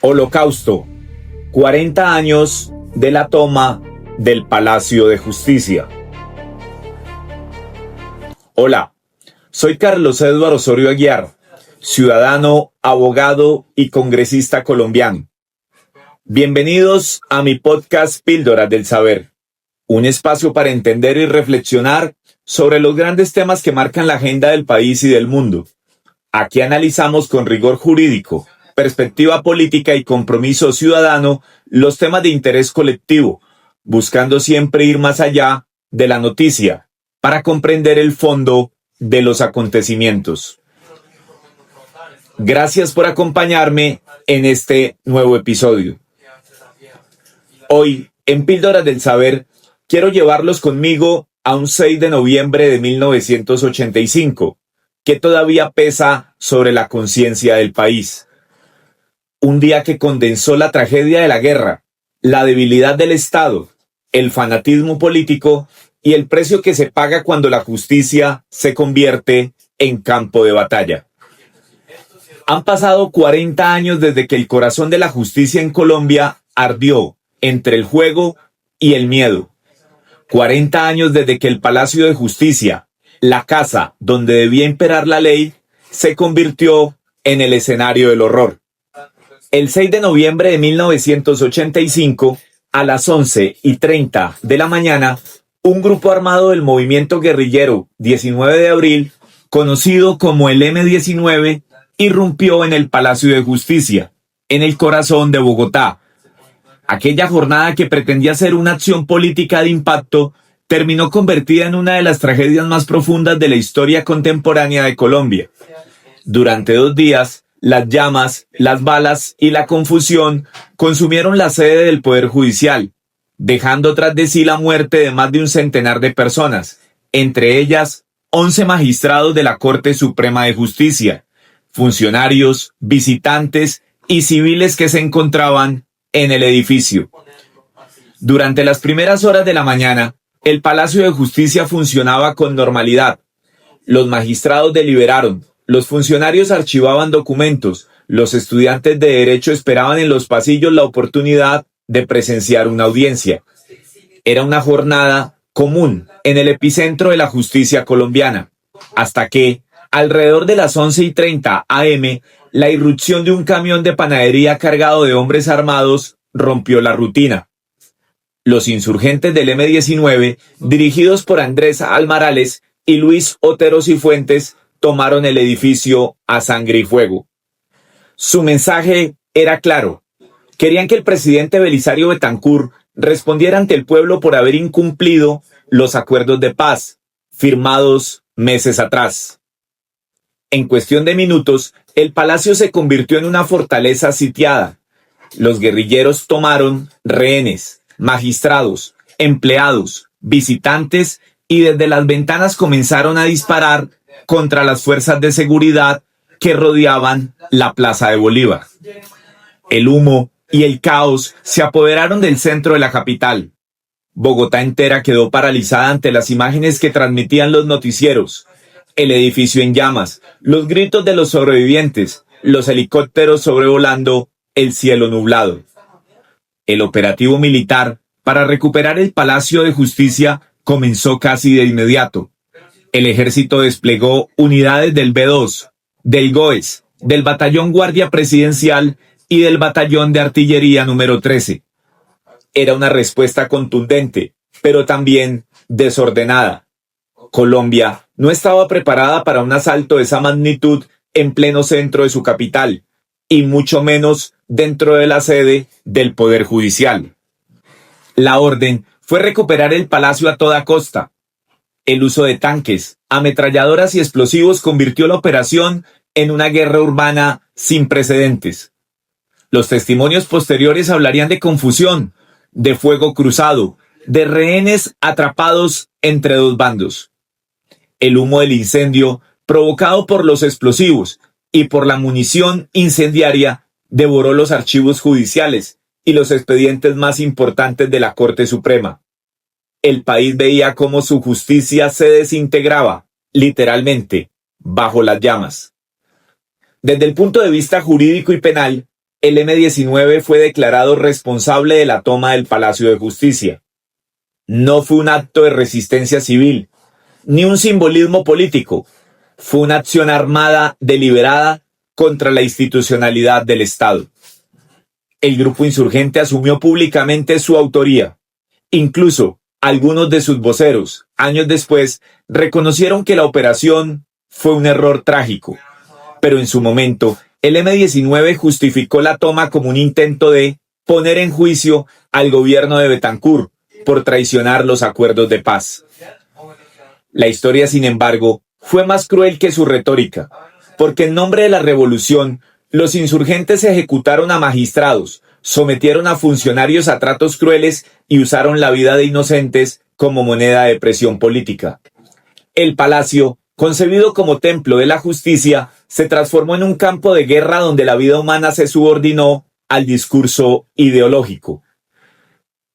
Holocausto, 40 años de la toma del Palacio de Justicia. Hola, soy Carlos Eduardo Osorio Aguiar, ciudadano, abogado y congresista colombiano. Bienvenidos a mi podcast Píldoras del Saber, un espacio para entender y reflexionar sobre los grandes temas que marcan la agenda del país y del mundo. Aquí analizamos con rigor jurídico, perspectiva política y compromiso ciudadano los temas de interés colectivo, buscando siempre ir más allá de la noticia para comprender el fondo de los acontecimientos. Gracias por acompañarme en este nuevo episodio. Hoy, en Píldoras del Saber, quiero llevarlos conmigo a un 6 de noviembre de 1985, que todavía pesa sobre la conciencia del país. Un día que condensó la tragedia de la guerra, la debilidad del Estado, el fanatismo político y el precio que se paga cuando la justicia se convierte en campo de batalla. Han pasado 40 años desde que el corazón de la justicia en Colombia ardió entre el juego y el miedo. 40 años desde que el Palacio de Justicia, la casa donde debía imperar la ley, se convirtió en el escenario del horror. El 6 de noviembre de 1985, a las 11:30 de la mañana, un grupo armado del movimiento guerrillero 19 de abril, conocido como el M-19, irrumpió en el Palacio de Justicia, en el corazón de Bogotá. Aquella jornada que pretendía ser una acción política de impacto, terminó convertida en una de las tragedias más profundas de la historia contemporánea de Colombia. Durante 2 días, las llamas, las balas y la confusión consumieron la sede del Poder Judicial, dejando tras de sí la muerte de más de un centenar de personas, entre ellas 11 magistrados de la Corte Suprema de Justicia, funcionarios, visitantes y civiles que se encontraban en el edificio. Durante las primeras horas de la mañana, el Palacio de Justicia funcionaba con normalidad. Los magistrados deliberaron. Los funcionarios archivaban documentos, los estudiantes de Derecho esperaban en los pasillos la oportunidad de presenciar una audiencia. Era una jornada común en el epicentro de la justicia colombiana, hasta que, alrededor de las 11:30 am, la irrupción de un camión de panadería cargado de hombres armados rompió la rutina. Los insurgentes del M-19, dirigidos por Andrés Almarales y Luis Otero Cifuentes, tomaron el edificio a sangre y fuego. Su mensaje era claro. Querían que el presidente Belisario Betancur respondiera ante el pueblo por haber incumplido los acuerdos de paz firmados meses atrás. En cuestión de minutos, el palacio se convirtió en una fortaleza sitiada. Los guerrilleros tomaron rehenes, magistrados, empleados, visitantes y desde las ventanas comenzaron a disparar contra las fuerzas de seguridad que rodeaban la Plaza de Bolívar. El humo y el caos se apoderaron del centro de la capital. Bogotá entera quedó paralizada ante las imágenes que transmitían los noticieros. El edificio en llamas, los gritos de los sobrevivientes, los helicópteros sobrevolando el cielo nublado. El operativo militar para recuperar el Palacio de Justicia comenzó casi de inmediato. El ejército desplegó unidades del B-2, del GOES, del Batallón Guardia Presidencial y del Batallón de Artillería número 13. Era una respuesta contundente, pero también desordenada. Colombia no estaba preparada para un asalto de esa magnitud en pleno centro de su capital, y mucho menos dentro de la sede del Poder Judicial. La orden fue recuperar el palacio a toda costa. El uso de tanques, ametralladoras y explosivos convirtió la operación en una guerra urbana sin precedentes. Los testimonios posteriores hablarían de confusión, de fuego cruzado, de rehenes atrapados entre 2 bandos. El humo del incendio, provocado por los explosivos y por la munición incendiaria, devoró los archivos judiciales y los expedientes más importantes de la Corte Suprema. El país veía cómo su justicia se desintegraba, literalmente, bajo las llamas. Desde el punto de vista jurídico y penal, el M-19 fue declarado responsable de la toma del Palacio de Justicia. No fue un acto de resistencia civil, ni un simbolismo político. Fue una acción armada deliberada contra la institucionalidad del Estado. El grupo insurgente asumió públicamente su autoría. Incluso algunos de sus voceros, años después, reconocieron que la operación fue un error trágico. Pero en su momento, el M-19 justificó la toma como un intento de poner en juicio al gobierno de Betancur por traicionar los acuerdos de paz. La historia, sin embargo, fue más cruel que su retórica, porque en nombre de la revolución, los insurgentes ejecutaron a magistrados, sometieron a funcionarios a tratos crueles y usaron la vida de inocentes como moneda de presión política. El palacio, concebido como templo de la justicia, se transformó en un campo de guerra donde la vida humana se subordinó al discurso ideológico.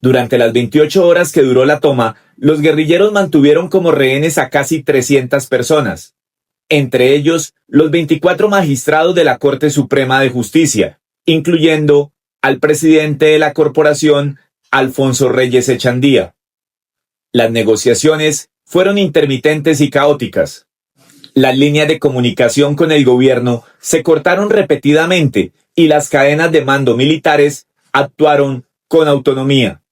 Durante las 28 horas que duró la toma, los guerrilleros mantuvieron como rehenes a casi 300 personas, entre ellos los 24 magistrados de la Corte Suprema de Justicia, incluyendo al presidente de la corporación, Alfonso Reyes Echandía. Las negociaciones fueron intermitentes y caóticas. Las líneas de comunicación con el gobierno se cortaron repetidamente y las cadenas de mando militares actuaron con autonomía.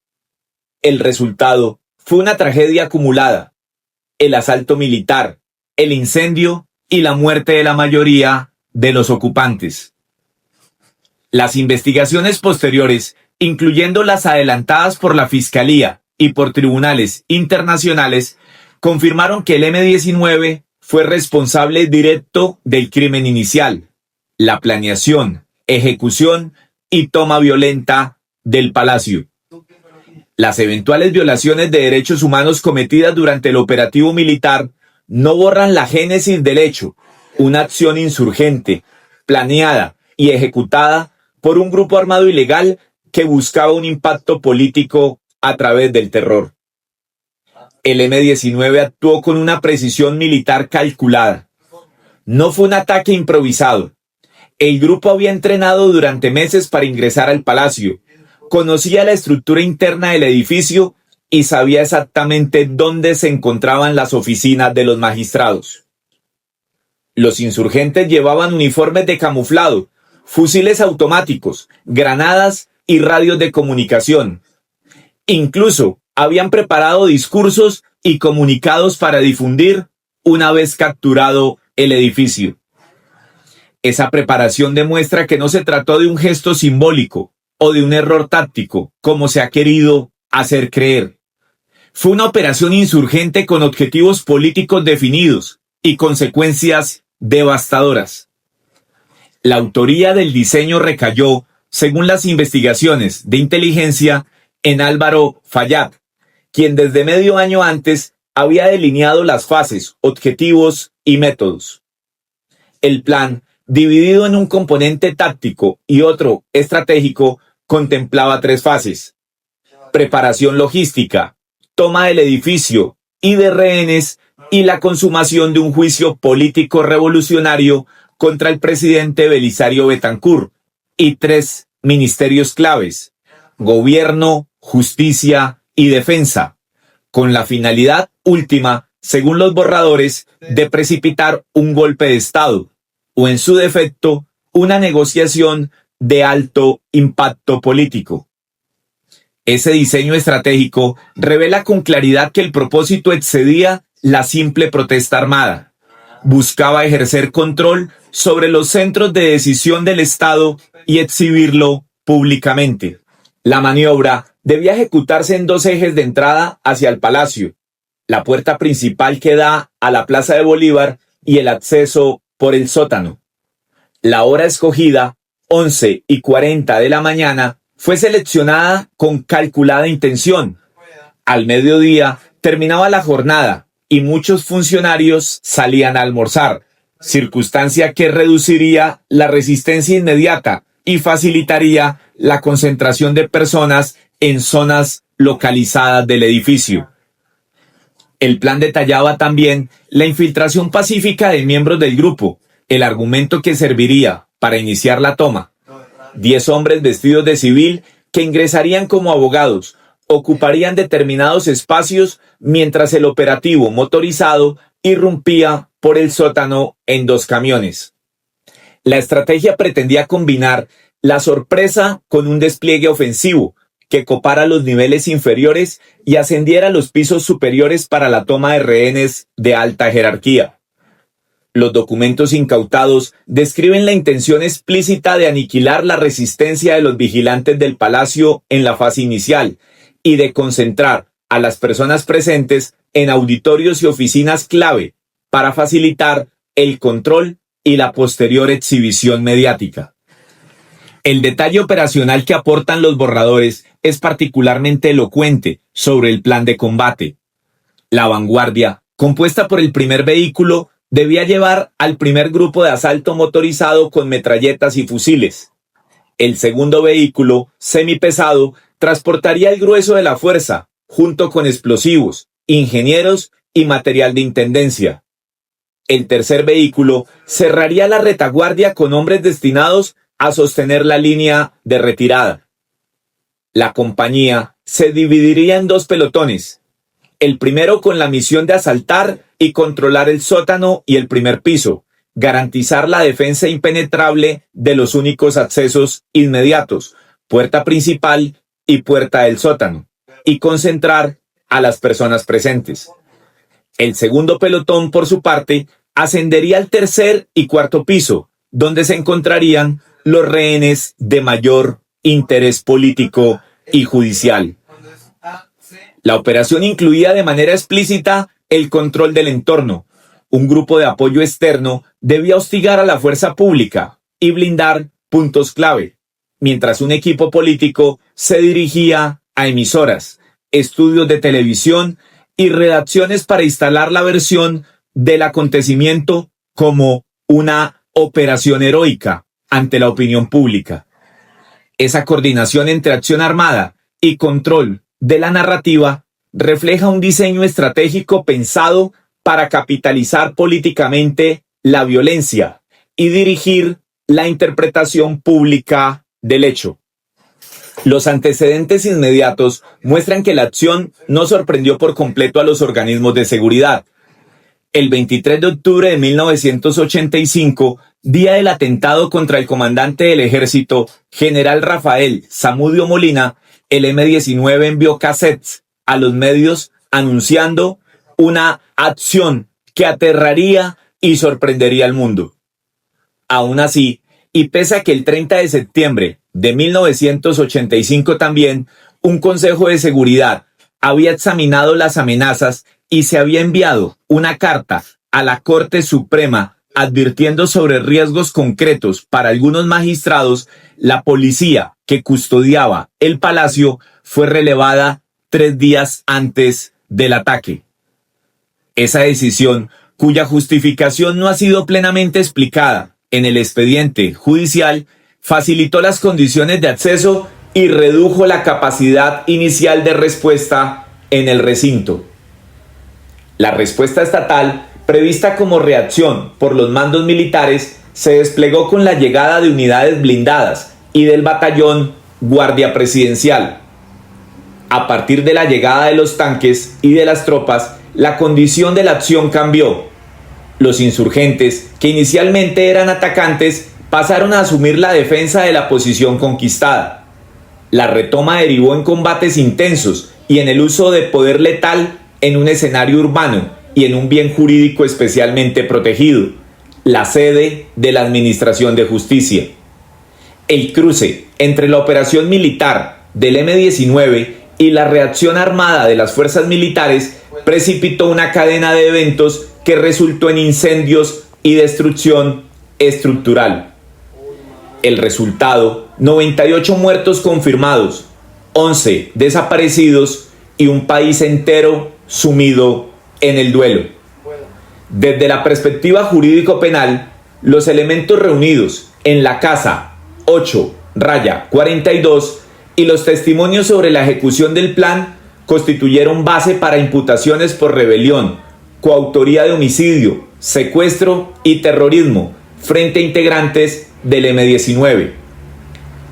El resultado fue una tragedia acumulada: el asalto militar, el incendio y la muerte de la mayoría de los ocupantes. Las investigaciones posteriores, incluyendo las adelantadas por la Fiscalía y por tribunales internacionales, confirmaron que el M-19 fue responsable directo del crimen inicial, la planeación, ejecución y toma violenta del palacio. Las eventuales violaciones de derechos humanos cometidas durante el operativo militar no borran la génesis del hecho, una acción insurgente, planeada y ejecutada por un grupo armado ilegal que buscaba un impacto político a través del terror. El M-19 actuó con una precisión militar calculada. No fue un ataque improvisado. El grupo había entrenado durante meses para ingresar al palacio, conocía la estructura interna del edificio y sabía exactamente dónde se encontraban las oficinas de los magistrados. Los insurgentes llevaban uniformes de camuflado, fusiles automáticos, granadas y radios de comunicación. Incluso habían preparado discursos y comunicados para difundir una vez capturado el edificio. Esa preparación demuestra que no se trató de un gesto simbólico o de un error táctico, como se ha querido hacer creer. Fue una operación insurgente con objetivos políticos definidos y consecuencias devastadoras. La autoría del diseño recayó, según las investigaciones de inteligencia, en Álvaro Fayad, quien desde medio año antes había delineado las fases, objetivos y métodos. El plan, dividido en un componente táctico y otro estratégico, contemplaba 3 fases: preparación logística, toma del edificio y de rehenes, y la consumación de un juicio político revolucionario contra el presidente Belisario Betancur, y 3 ministerios claves: gobierno, justicia y defensa, con la finalidad última, según los borradores, de precipitar un golpe de Estado, o en su defecto, una negociación de alto impacto político. Ese diseño estratégico revela con claridad que el propósito excedía la simple protesta armada. Buscaba ejercer control sobre los centros de decisión del Estado y exhibirlo públicamente. La maniobra debía ejecutarse en 2 ejes de entrada hacia el palacio: la puerta principal que da a la Plaza de Bolívar y el acceso por el sótano. La hora escogida, 11:40 de la mañana, fue seleccionada con calculada intención. Al mediodía terminaba la jornada y muchos funcionarios salían a almorzar, circunstancia que reduciría la resistencia inmediata y facilitaría la concentración de personas en zonas localizadas del edificio. El plan detallaba también la infiltración pacífica de miembros del grupo, el argumento que serviría para iniciar la toma. 10 hombres vestidos de civil que ingresarían como abogados, ocuparían determinados espacios mientras el operativo motorizado irrumpía por el sótano en 2 camiones. La estrategia pretendía combinar la sorpresa con un despliegue ofensivo que copara los niveles inferiores y ascendiera a los pisos superiores para la toma de rehenes de alta jerarquía. Los documentos incautados describen la intención explícita de aniquilar la resistencia de los vigilantes del palacio en la fase inicial y de concentrar a las personas presentes en auditorios y oficinas clave para facilitar el control y la posterior exhibición mediática. El detalle operacional que aportan los borradores es particularmente elocuente sobre el plan de combate. La vanguardia, compuesta por el primer vehículo, debía llevar al primer grupo de asalto motorizado con metralletas y fusiles. El segundo vehículo, semipesado, transportaría el grueso de la fuerza, junto con explosivos, ingenieros y material de intendencia. El tercer vehículo cerraría la retaguardia con hombres destinados a sostener la línea de retirada. La compañía se dividiría en 2 pelotones, el primero con la misión de asaltar y controlar el sótano y el primer piso, garantizar la defensa impenetrable de los únicos accesos inmediatos, puerta principal y puerta del sótano, y concentrar a las personas presentes. El segundo pelotón, por su parte, ascendería al tercer y cuarto piso, donde se encontrarían los rehenes de mayor interés político y judicial. La operación incluía de manera explícita el control del entorno. Un grupo de apoyo externo debía hostigar a la fuerza pública y blindar puntos clave, mientras un equipo político se dirigía a emisoras, estudios de televisión y redacciones para instalar la versión del acontecimiento como una operación heroica ante la opinión pública. Esa coordinación entre acción armada y control de la narrativa refleja un diseño estratégico pensado para capitalizar políticamente la violencia y dirigir la interpretación pública del hecho. Los antecedentes inmediatos muestran que la acción no sorprendió por completo a los organismos de seguridad. El 23 de octubre de 1985, día del atentado contra el comandante del ejército, general Rafael Zamudio Molina, el M-19 envió cassettes a los medios anunciando una acción que aterraría y sorprendería al mundo. Aún así, y pese a que el 30 de septiembre de 1985 también, un Consejo de Seguridad había examinado las amenazas y se había enviado una carta a la Corte Suprema advirtiendo sobre riesgos concretos para algunos magistrados, la policía que custodiaba el palacio fue relevada 3 días antes del ataque. Esa decisión, cuya justificación no ha sido plenamente explicada en el expediente judicial, facilitó las condiciones de acceso y redujo la capacidad inicial de respuesta en el recinto. La respuesta estatal, prevista como reacción por los mandos militares, se desplegó con la llegada de unidades blindadas y del batallón Guardia Presidencial. A partir de la llegada de los tanques y de las tropas, la condición de la acción cambió. Los insurgentes, que inicialmente eran atacantes, pasaron a asumir la defensa de la posición conquistada. La retoma derivó en combates intensos y en el uso de poder letal en un escenario urbano y en un bien jurídico especialmente protegido, la sede de la Administración de Justicia. El cruce entre la operación militar del M-19 y la reacción armada de las fuerzas militares precipitó una cadena de eventos que resultó en incendios y destrucción estructural. El resultado, 98 muertos confirmados, 11 desaparecidos y un país entero sumido en el duelo. Desde la perspectiva jurídico-penal, los elementos reunidos en la casa 8-42 y los testimonios sobre la ejecución del plan constituyeron base para imputaciones por rebelión, coautoría de homicidio, secuestro y terrorismo frente a integrantes del M-19.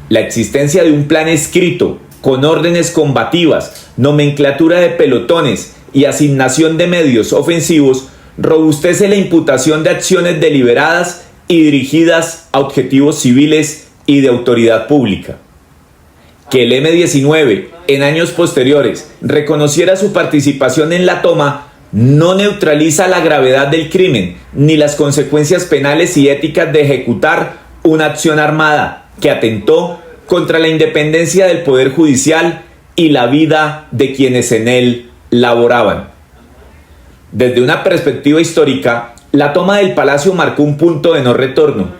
La existencia de un plan escrito, con órdenes combativas, nomenclatura de pelotones y asignación de medios ofensivos, robustece la imputación de acciones deliberadas y dirigidas a objetivos civiles y de autoridad pública. Que el M-19 en años posteriores reconociera su participación en la toma no neutraliza la gravedad del crimen ni las consecuencias penales y éticas de ejecutar una acción armada que atentó contra la independencia del Poder Judicial y la vida de quienes en él laboraban. Desde una perspectiva histórica, la toma del Palacio marcó un punto de no retorno.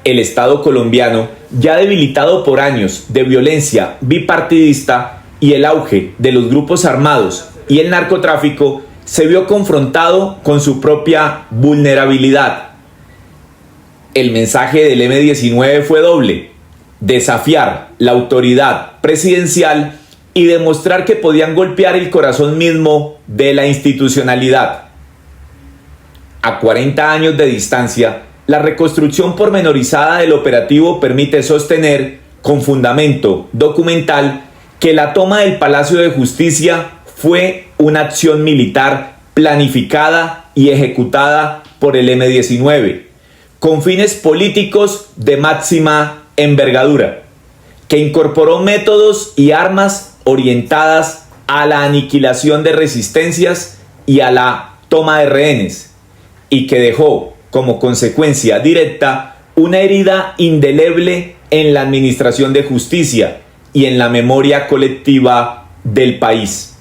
El Estado colombiano, ya debilitado por años de violencia bipartidista y el auge de los grupos armados y el narcotráfico, se vio confrontado con su propia vulnerabilidad. El mensaje del M-19 fue doble: desafiar la autoridad presidencial y demostrar que podían golpear el corazón mismo de la institucionalidad. A 40 años de distancia, la reconstrucción pormenorizada del operativo permite sostener, con fundamento documental, que la toma del Palacio de Justicia fue una acción militar planificada y ejecutada por el M-19, con fines políticos de máxima envergadura, que incorporó métodos y armas orientadas a la aniquilación de resistencias y a la toma de rehenes, y que dejó como consecuencia directa una herida indeleble en la administración de justicia y en la memoria colectiva del país.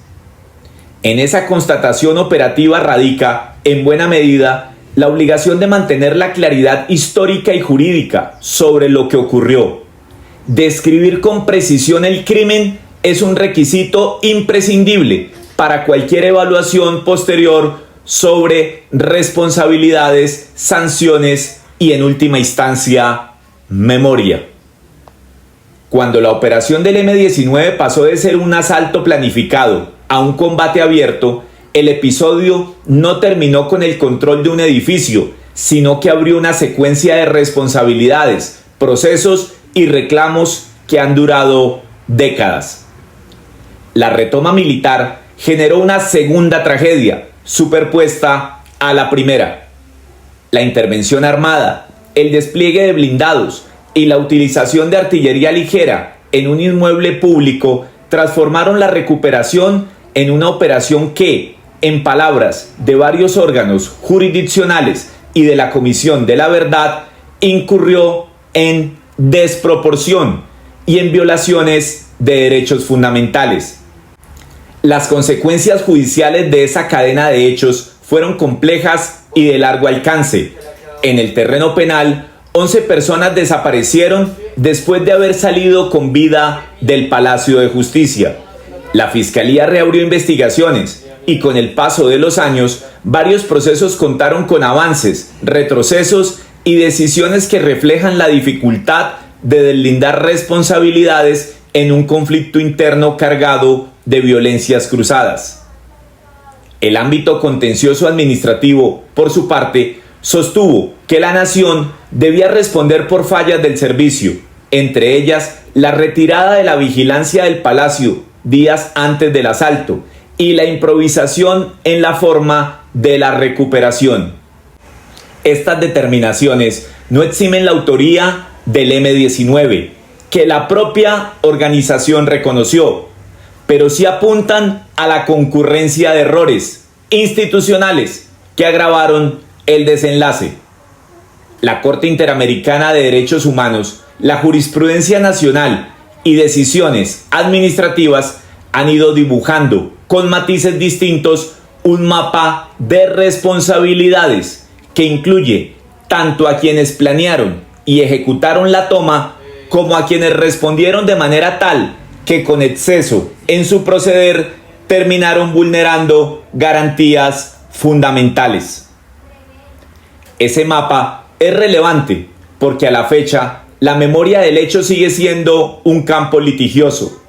En esa constatación operativa radica, en buena medida, la obligación de mantener la claridad histórica y jurídica sobre lo que ocurrió. Describir con precisión el crimen es un requisito imprescindible para cualquier evaluación posterior sobre responsabilidades, sanciones y, en última instancia, memoria. Cuando la operación del M-19 pasó de ser un asalto planificado a un combate abierto, el episodio no terminó con el control de un edificio, sino que abrió una secuencia de responsabilidades, procesos y reclamos que han durado décadas. La retoma militar generó una segunda tragedia, superpuesta a la primera. La intervención armada, el despliegue de blindados y la utilización de artillería ligera en un inmueble público transformaron la recuperación en una operación que, en palabras de varios órganos jurisdiccionales y de la Comisión de la Verdad, incurrió en desproporción y en violaciones de derechos fundamentales. Las consecuencias judiciales de esa cadena de hechos fueron complejas y de largo alcance. En el terreno penal, 11 personas desaparecieron después de haber salido con vida del Palacio de Justicia. La Fiscalía reabrió investigaciones y, con el paso de los años, varios procesos contaron con avances, retrocesos y decisiones que reflejan la dificultad de deslindar responsabilidades en un conflicto interno cargado de violencias cruzadas. El ámbito contencioso administrativo, por su parte, sostuvo que la nación debía responder por fallas del servicio, entre ellas la retirada de la vigilancia del palacio días antes del asalto y la improvisación en la forma de la recuperación. Estas determinaciones no eximen la autoría del M-19, que la propia organización reconoció, pero sí apuntan a la concurrencia de errores institucionales que agravaron el desenlace. La Corte Interamericana de Derechos Humanos, la jurisprudencia nacional y decisiones administrativas han ido dibujando con matices distintos un mapa de responsabilidades que incluye tanto a quienes planearon y ejecutaron la toma como a quienes respondieron de manera tal que, con exceso en su proceder, terminaron vulnerando garantías fundamentales. Ese mapa es relevante porque, a la fecha, la memoria del hecho sigue siendo un campo litigioso,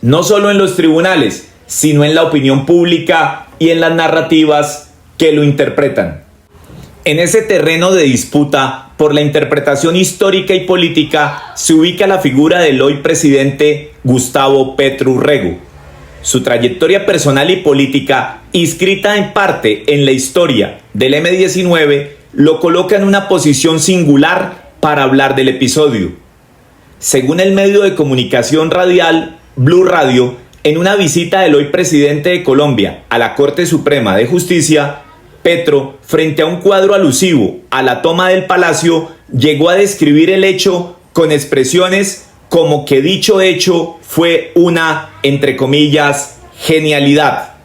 no solo en los tribunales, sino en la opinión pública y en las narrativas que lo interpretan. En ese terreno de disputa por la interpretación histórica y política se ubica la figura del hoy presidente Gustavo Petro Urrego. Su trayectoria personal y política, inscrita en parte en la historia del M-19, lo coloca en una posición singular para hablar del episodio. Según el medio de comunicación radial Blue Radio, en una visita del hoy presidente de Colombia a la Corte Suprema de Justicia, Petro, frente a un cuadro alusivo a la toma del palacio, llegó a describir el hecho con expresiones como que dicho hecho fue una, entre comillas, genialidad.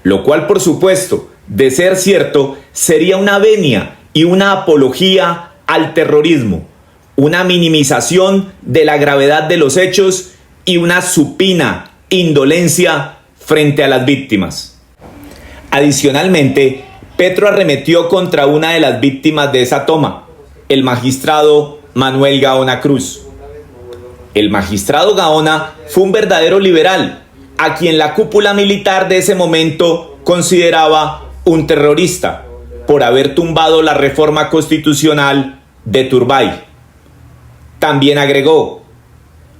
Lo cual, por supuesto, de ser cierto, sería una venia y una apología al terrorismo, una minimización de la gravedad de los hechos y una supina indolencia frente a las víctimas. Adicionalmente, Petro arremetió contra una de las víctimas de esa toma, el magistrado Manuel Gaona Cruz. El magistrado Gaona fue un verdadero liberal, a quien la cúpula militar de ese momento consideraba un terrorista por haber tumbado la reforma constitucional de Turbay. También agregó: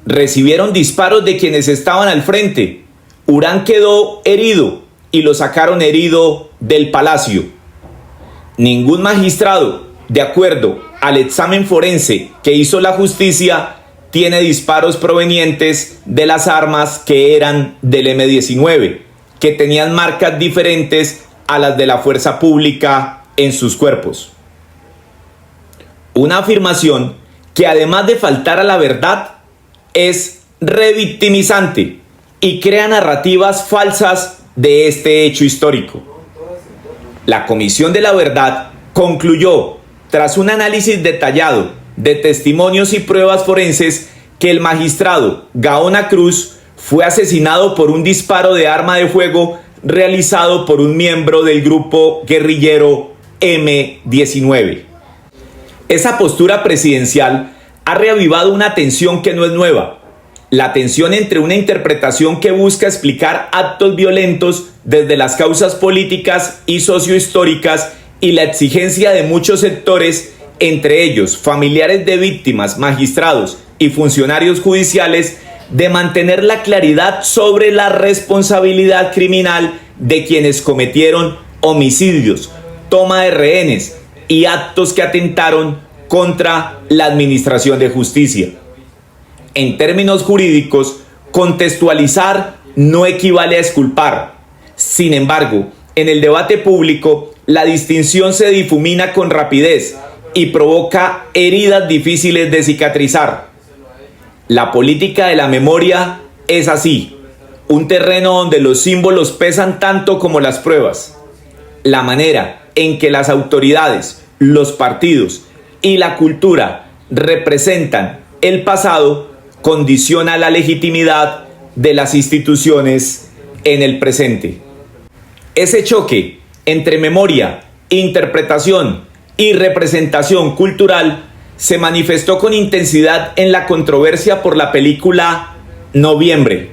recibieron disparos de quienes estaban al frente. Urán quedó herido y lo sacaron herido del palacio. Ningún magistrado, de acuerdo al examen forense que hizo la justicia, tiene disparos provenientes de las armas que eran del M-19, que tenían marcas diferentes a las de la fuerza pública en sus cuerpos. Una afirmación que, además de faltar a la verdad, es revictimizante y crea narrativas falsas de este hecho histórico. La Comisión de la Verdad concluyó, tras un análisis detallado de testimonios y pruebas forenses, que el magistrado Gaona Cruz fue asesinado por un disparo de arma de fuego realizado por un miembro del grupo guerrillero M-19. Esa postura presidencial ha reavivado una tensión que no es nueva. La tensión entre una interpretación que busca explicar actos violentos desde las causas políticas y sociohistóricas y la exigencia de muchos sectores, entre ellos familiares de víctimas, magistrados y funcionarios judiciales, de mantener la claridad sobre la responsabilidad criminal de quienes cometieron homicidios, toma de rehenes y actos que atentaron contra la administración de justicia. En términos jurídicos, contextualizar no equivale a exculpar. Sin embargo, en el debate público, la distinción se difumina con rapidez y provoca heridas difíciles de cicatrizar. La política de la memoria es así, un terreno donde los símbolos pesan tanto como las pruebas. La manera en que las autoridades, los partidos y la cultura representan el pasado condiciona la legitimidad de las instituciones en el presente. Ese choque entre memoria, interpretación y representación cultural se manifestó con intensidad en la controversia por la película Noviembre.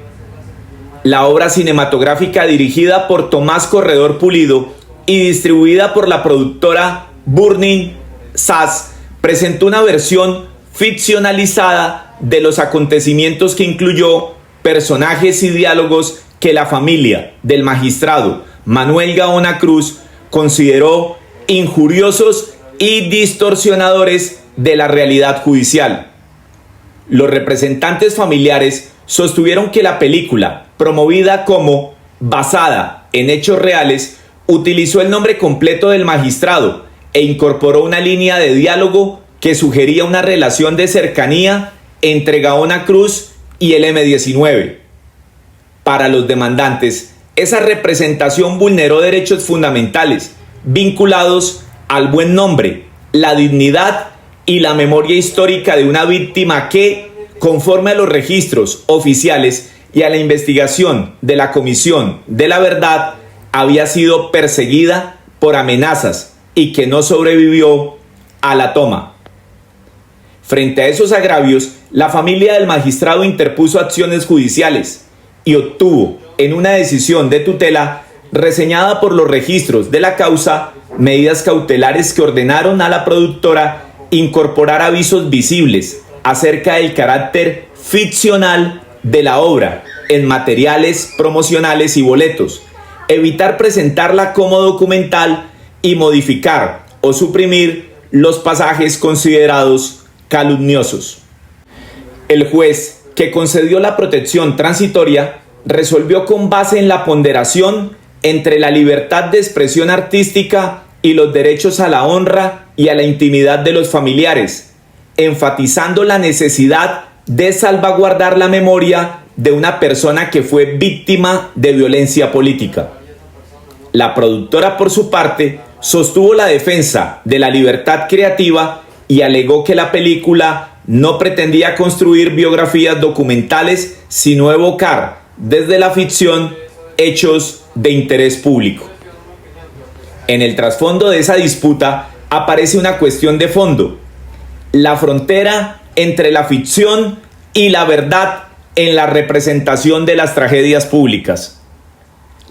La obra cinematográfica dirigida por Tomás Corredor Pulido y distribuida por la productora Burning Sass presentó una versión ficcionalizada de los acontecimientos que incluyó personajes y diálogos que la familia del magistrado Manuel Gaona Cruz consideró injuriosos y distorsionadores de la realidad judicial. Los representantes familiares sostuvieron que la película, promovida como basada en hechos reales, utilizó el nombre completo del magistrado e incorporó una línea de diálogo que sugería una relación de cercanía entre Gaona Cruz y el M-19. Para los demandantes, esa representación vulneró derechos fundamentales vinculados al buen nombre, la dignidad y la memoria histórica de una víctima que, conforme a los registros oficiales y a la investigación de la Comisión de la Verdad, había sido perseguida por amenazas y que no sobrevivió a la toma. Frente a esos agravios, la familia del magistrado interpuso acciones judiciales y obtuvo, en una decisión de tutela reseñada por los registros de la causa, medidas cautelares que ordenaron a la productora incorporar avisos visibles acerca del carácter ficcional de la obra en materiales promocionales y boletos, evitar presentarla como documental y modificar o suprimir los pasajes considerados calumniosos. El juez que concedió la protección transitoria resolvió con base en la ponderación entre la libertad de expresión artística y los derechos a la honra y a la intimidad de los familiares, enfatizando la necesidad de salvaguardar la memoria de una persona que fue víctima de violencia política. La productora, por su parte, sostuvo la defensa de la libertad creativa y alegó que la película no pretendía construir biografías documentales, sino evocar desde la ficción hechos de interés público. En el trasfondo de esa disputa aparece una cuestión de fondo: la frontera entre la ficción y la verdad en la representación de las tragedias públicas.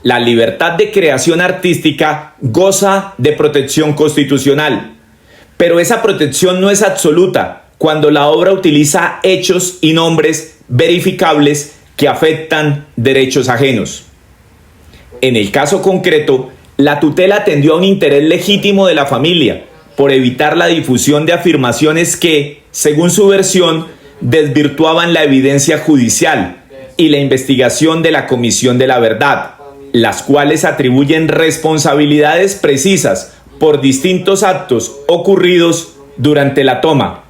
La libertad de creación artística goza de protección constitucional, pero esa protección no es absoluta cuando la obra utiliza hechos y nombres verificables que afectan derechos ajenos. En el caso concreto, la tutela atendió a un interés legítimo de la familia por evitar la difusión de afirmaciones que, según su versión, desvirtuaban la evidencia judicial y la investigación de la Comisión de la Verdad, las cuales atribuyen responsabilidades precisas por distintos actos ocurridos durante la toma.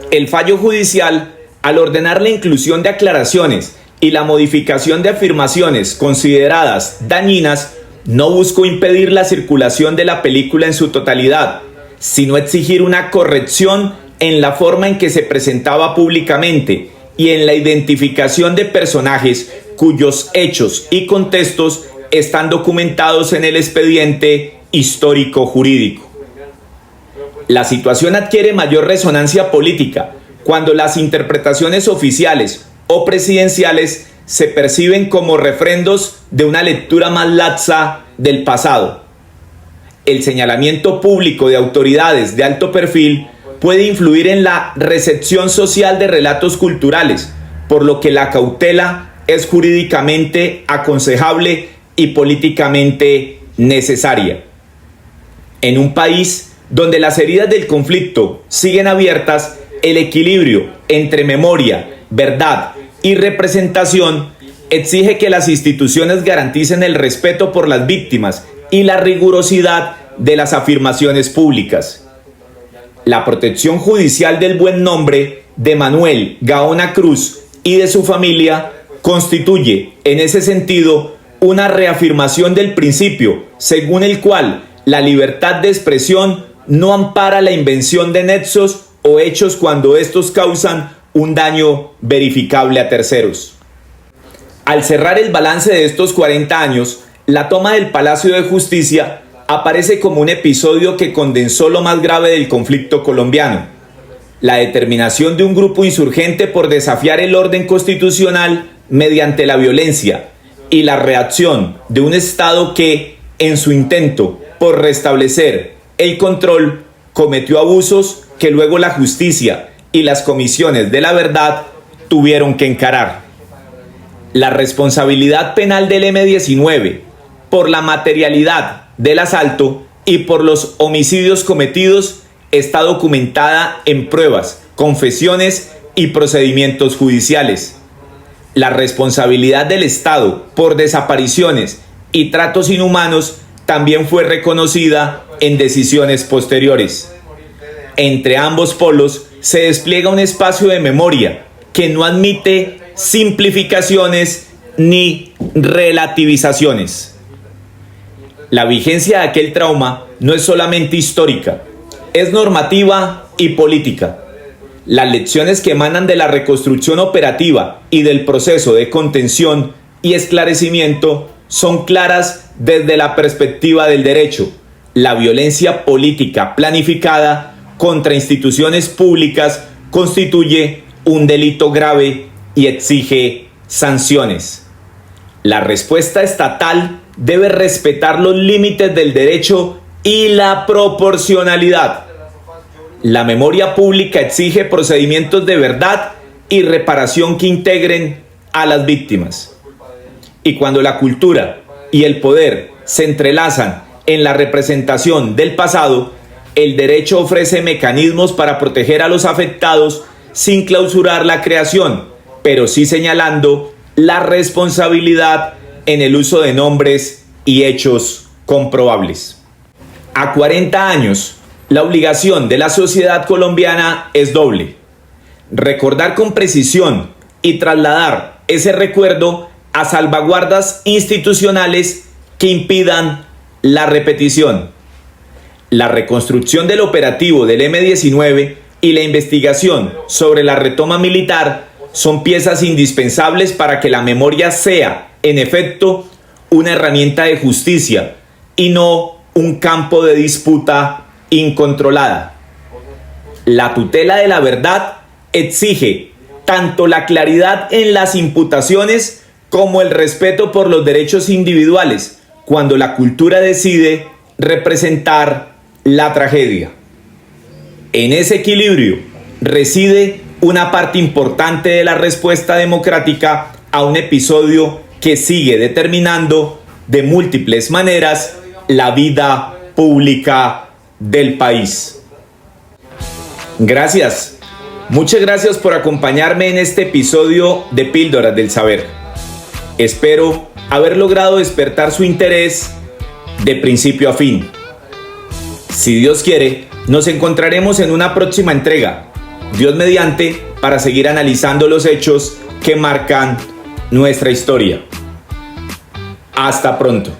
El fallo judicial, al ordenar la inclusión de aclaraciones y la modificación de afirmaciones consideradas dañinas, no buscó impedir la circulación de la película en su totalidad, sino exigir una corrección en la forma en que se presentaba públicamente y en la identificación de personajes cuyos hechos y contextos están documentados en el expediente histórico jurídico. La situación adquiere mayor resonancia política cuando las interpretaciones oficiales o presidenciales se perciben como refrendos de una lectura más laxa del pasado. El señalamiento público de autoridades de alto perfil puede influir en la recepción social de relatos culturales, por lo que la cautela es jurídicamente aconsejable y políticamente necesaria. En un país donde las heridas del conflicto siguen abiertas, el equilibrio entre memoria, verdad y representación exige que las instituciones garanticen el respeto por las víctimas y la rigurosidad de las afirmaciones públicas. La protección judicial del buen nombre de Manuel Gaona Cruz y de su familia constituye, en ese sentido, una reafirmación del principio según el cual la libertad de expresión no ampara la invención de nexos o hechos cuando estos causan un daño verificable a terceros. Al cerrar el balance de estos 40 años, la toma del Palacio de Justicia aparece como un episodio que condensó lo más grave del conflicto colombiano: la determinación de un grupo insurgente por desafiar el orden constitucional mediante la violencia y la reacción de un Estado que, en su intento por restablecer el control, cometió abusos que luego la justicia y las comisiones de la verdad tuvieron que encarar. La responsabilidad penal del M-19 por la materialidad del asalto y por los homicidios cometidos está documentada en pruebas, confesiones y procedimientos judiciales. La responsabilidad del Estado por desapariciones y tratos inhumanos también fue reconocida en decisiones posteriores. Entre ambos polos se despliega un espacio de memoria que no admite simplificaciones ni relativizaciones. La vigencia de aquel trauma no es solamente histórica, es normativa y política. Las lecciones que emanan de la reconstrucción operativa y del proceso de contención y esclarecimiento son claras desde la perspectiva del derecho. La violencia política planificada contra instituciones públicas constituye un delito grave y exige sanciones. La respuesta estatal debe respetar los límites del derecho y la proporcionalidad. La memoria pública exige procedimientos de verdad y reparación que integren a las víctimas. Y cuando la cultura y el poder se entrelazan en la representación del pasado, el derecho ofrece mecanismos para proteger a los afectados sin clausurar la creación, pero sí señalando la responsabilidad en el uso de nombres y hechos comprobables. A 40 años, la obligación de la sociedad colombiana es doble: recordar con precisión y trasladar ese recuerdo a salvaguardas institucionales que impidan la repetición. La reconstrucción del operativo del M-19 y la investigación sobre la retoma militar son piezas indispensables para que la memoria sea, en efecto, una herramienta de justicia y no un campo de disputa incontrolada. La tutela de la verdad exige tanto la claridad en las imputaciones como el respeto por los derechos individuales cuando la cultura decide representar la tragedia. En ese equilibrio reside una parte importante de la respuesta democrática a un episodio que sigue determinando de múltiples maneras la vida pública del país. Gracias. Muchas gracias por acompañarme en este episodio de Píldoras del Saber. Espero haber logrado despertar su interés de principio a fin. Si Dios quiere, nos encontraremos en una próxima entrega, Dios mediante, para seguir analizando los hechos que marcan nuestra historia. Hasta pronto.